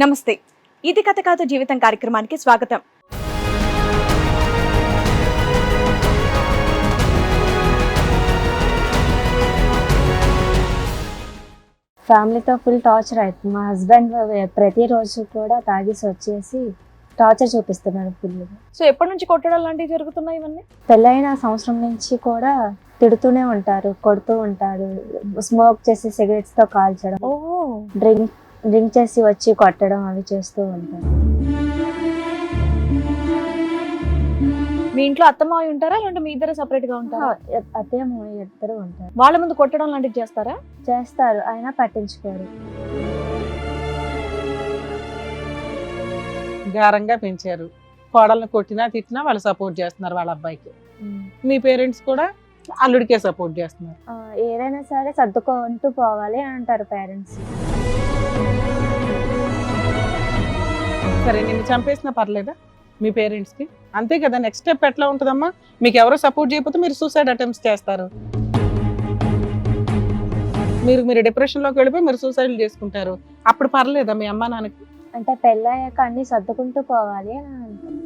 నమస్తే, ఇది కథ కాదు జీవితం కార్యక్రమానికి స్వాగతం. ఫ్యామిలీతో ఫుల్ టార్చర్ అవుతుంది. మా హస్బెండ్ ప్రతిరోజు కూడా తాగేసి వచ్చేసి టార్చర్ చూపిస్తున్నాడు ఫుల్. సో ఎప్పటి నుంచి కొట్టడం లాంటివి జరుగుతున్నాయి ఇవన్నీ? పెళ్ళైన సంవత్సరం నుంచి కూడా తిడుతూనే ఉంటారు, కొడుతూ ఉంటారు, స్మోక్ చేసి సిగరెట్స్తో కాల్చడం, డ్రింక్ చేసి వచ్చి కొట్టడం అవి చేస్తూ ఉంటారు. మీ ఇంట్లో అత్తమావి ఉంటారా లేదంటే మీ ఇద్దరు సెపరేట్ గా ఉంటారా? అత్తయ్య మామయ్య ఇద్దరు ఉంటారు. వాళ్ళ ముందు కొట్టడం లాంటివి చేస్తారా? చేస్తారు, అయినా పట్టించుకోరు. గారంగా పెంచారు, కోడల్ని కొట్టినా తిట్టినా వాళ్ళు సపోర్ట్ చేస్తున్నారు వాళ్ళ అబ్బాయికి. మీ పేరెంట్స్ కూడా అల్లుడికే సపోర్ట్ చేస్తున్నారు. ఏదైనా సరే సర్దుకుంటూ పోవాలి అని అంటారు పేరెంట్స్. సరే నిన్ను చంపేసినా పర్లేదా మీ పేరెంట్స్ కి? అంతే కదా, నెక్స్ట్ స్టెప్ ఎట్లా ఉంటుందమ్మా? మీకు ఎవరో సపోర్ట్ చేయకపోతే మీరు సూసైడ్ అటెంప్ట్స్ చేస్తారు, మీరు డిప్రెషన్లోకి వెళ్ళిపోయి మీరు సూసైడ్ చేసుకుంటారు. అప్పుడు పర్లేదా మీ అమ్మా నాన్నకి? అంటే పెళ్ళయ్యాక అన్ని సర్దుకుంటూ పోవాలి అని అంటారు.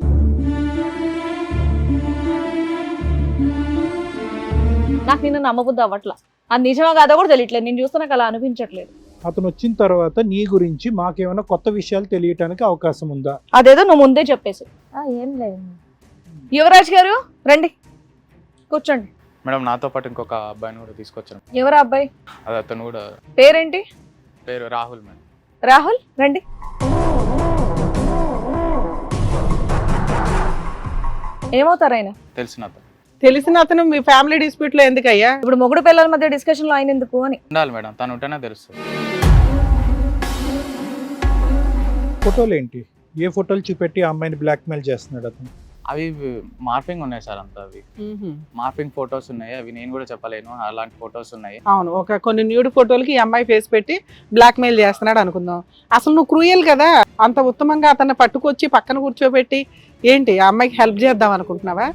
నాకు నిన్ను నమ్మబుద్ధి అవ్వట్లా. అది నిజమా కాదా కూడా తెలియట్లేదు, నేను చూస్తే నాకు అలా అనిపించట్లేదు. అతను వచ్చిన తర్వాత నీ గురించి మాకేమైనా కొత్త విషయాలు తెలియటానికి అవకాశం ఉందా? అదేదో నువ్వు ముందే చెప్పేసి. ఏం లేదు. యువరాజ్ గారు రండి, కూర్చోండి. మేడం నాతో పాటు ఇంకొక అబ్బాయిని కూడా తీసుకొచ్చాను. ఎవరా అబ్బాయి? అది అతను కూడా పేరేంటి? పేరు రాహుల్ మేడం. రాహుల్ రండి. ఏమవుతారు ఆయన? తెలిసిన అతను మీ ఫ్యామిలీ డిస్ప్యూట్ లో ఎందుకయ్యా? ఇప్పుడు మొగుడు పిల్లల మధ్య డిస్కషన్ లో ఆయన ఎందుకు అని ఉండాలి మేడం, తను ఉంటేనే తెలుస్తుంది. ఫోటోలు ఏంటి? ఏ ఫోటోలు చూపెట్టి ఆ అమ్మాయిని బ్లాక్మెయిల్ చేస్తున్నాడు అతను? అవి మార్పింగ్ ఉన్నాయి సార్, అంతా అవి మార్పింగ్ ఫొటోస్ ఉన్నాయి. అవి నేను కూడా చెప్పలేను, అలాంటి ఫొటోస్ ఉన్నాయి. అవును, ఒక కొన్ని న్యూడ్ ఫోటోలకి ఈ అమ్మాయి ఫేస్ పెట్టి బ్లాక్ మెయిల్ చేస్తున్నాడు అనుకుందాం. అసలు నువ్వు క్రూయల్ కదా, అంత ఉత్తమంగా అతన్ని పట్టుకొచ్చి పక్కన కూర్చోబెట్టి ఏంటి ఆ అమ్మాయికి హెల్ప్ చేద్దాం అనుకుంటున్నావా?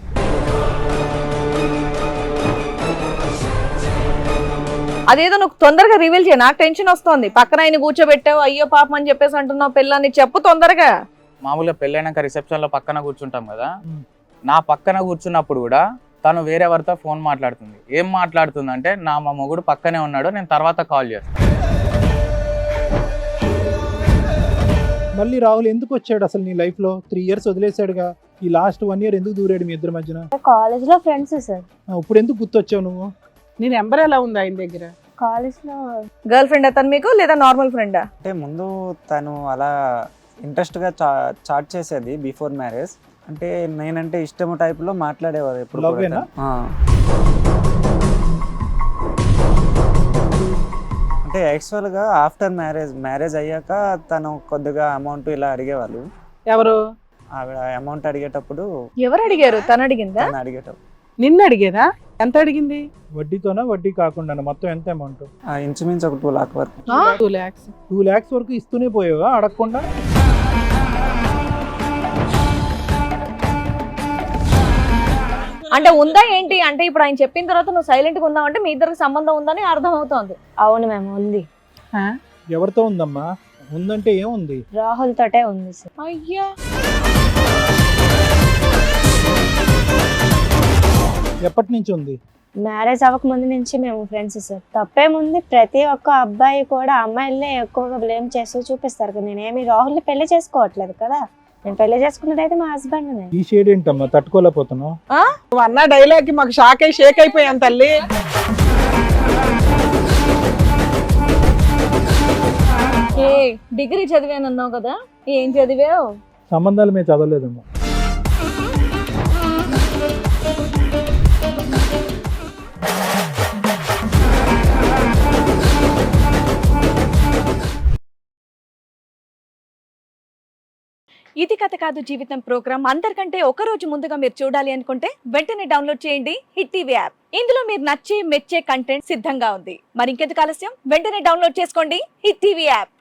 అదేదో నువ్వు తొందరగా రివీల్ చేయ, నాకు టెన్షన్ వస్తుంది. పక్కన ఆయన కూర్చోబెట్టావు, అయ్యో పాపం అని చెప్పేసి అంటున్నావు పిల్లని, చెప్పు తొందరగా. మామూలుగా పెళ్ళైనాక రిసెప్షన్ లో పక్కన కూర్చుంటాం కదా, నా పక్కన కూర్చున్నప్పుడు కూడా తను వేరే ఎవరితో ఫోన్ మాట్లాడుతుంది. ఏం మాట్లాడుతుంది అంటే, మా మొగుడు పక్కనే ఉన్నాడు, నేను తర్వాత కాల్ చేస్తాను. మళ్ళీ రాహుల్ ఎందుకు వచ్చాడు అసలు నీ లైఫ్ లో? 3 years వదిలేసాడుగా, ఈ లాస్ట్ 1 year ఎందుకు దూరాడు మీ ఇద్దరి మధ్యన? కాలేజ్ లో ఫ్రెండ్స్ సార్. ఇప్పుడు ఎందుకు గుర్తొచ్చావు నువ్వు? నీ నెంబర్ ఎలా ఉంది ఆయన దగ్గర? కాలేజ్ లో గర్ల్ ఫ్రెండ్ అతను మీకు లేదా నార్మల్ ఫ్రెండా? అంటే ముందు తను అలా ఇంట్రెస్ట్గా చాట్ చేసేది బిఫోర్ మ్యారేజ్. అంటే నేనంటే ఇష్టం టైప్లో మాట్లాడేవారు ఎప్పుడు. అంటే యాక్చువల్గా ఆఫ్టర్ మ్యారేజ్ అయ్యాక తను కొద్దిగా అమౌంట్ ఇలా అడిగేవాళ్ళు. ఎవరు? ఆవిడ అమౌంట్ అడిగేటప్పుడు. ఎవరు అడిగారు? తను అడిగిందా? తను అడిగేటప్పుడు. నిన్ను అడిగేదా? ఎంత అడిగింది? వడ్డీతోనా వడ్డీ కాకుండా మొత్తం ఎంత అమౌంట్? ఇంచుమించు ఒక 2 lakh వరకు. 2 lakhs. 2 lakhs వరకు ఇస్తూనే పోయావా అడగకుండా? అంటే ఉందా ఏంటి? అంటే ఇప్పుడు ఆయన చెప్పిన తర్వాత నువ్వు సైలెంట్ గా ఉన్నావు అంటే మీ ఇద్దరికి సంబంధం ఉందని అర్థం అవుతోంది. అవును మేము ఉంది. ఎవరితో ఉందమ్మా? ఉందంటే ఏముంది? రాహుల్ తోటే ఉంది సార్. అయ్యా, ఎప్పటి నుంచి ఉంది? మ్యారేజ్ అవ్వక ముందు నుంచి మేము ఫ్రెండ్స్ సార్. తప్పేముంది, ప్రతి ఒక్క అబ్బాయి కూడా అమ్మాయిలనే ఎక్కువగా బ్లేమ్ చేస్తూ చూపిస్తారు కదా. నేనేమి రాహుల్ని పెళ్లి చేసుకోవట్లేదు కదా, నేను పెళ్లి చేసుకున్నది అయితే మా హస్బెండ్. ఈ షేడ్ ఏంటమ్మా తట్టుకోలేకపోతున్నావు? నువ్వు అన్న డైలాగ్ కి మాకు షేక్ అయిపోయాను తల్లి. డిగ్రీ చదివానన్నావు కదా, ఏం చదివావు? సంబంధాలు మేము చదవలేదమ్మా. ఇది కథ కాదు జీవితం ప్రోగ్రామ్ అందరికంటే ఒక రోజు ముందుగా మీరు చూడాలి అనుకుంటే వెంటనే డౌన్లోడ్ చేయండి హిట్ టీవీ యాప్. ఇందులో మీరు నచ్చే మెచ్చే కంటెంట్ సిద్ధంగా ఉంది. మరి ఇంకెందుకు ఆలస్యం, వెంటనే డౌన్లోడ్ చేసుకోండి హిట్ టీవీ యాప్.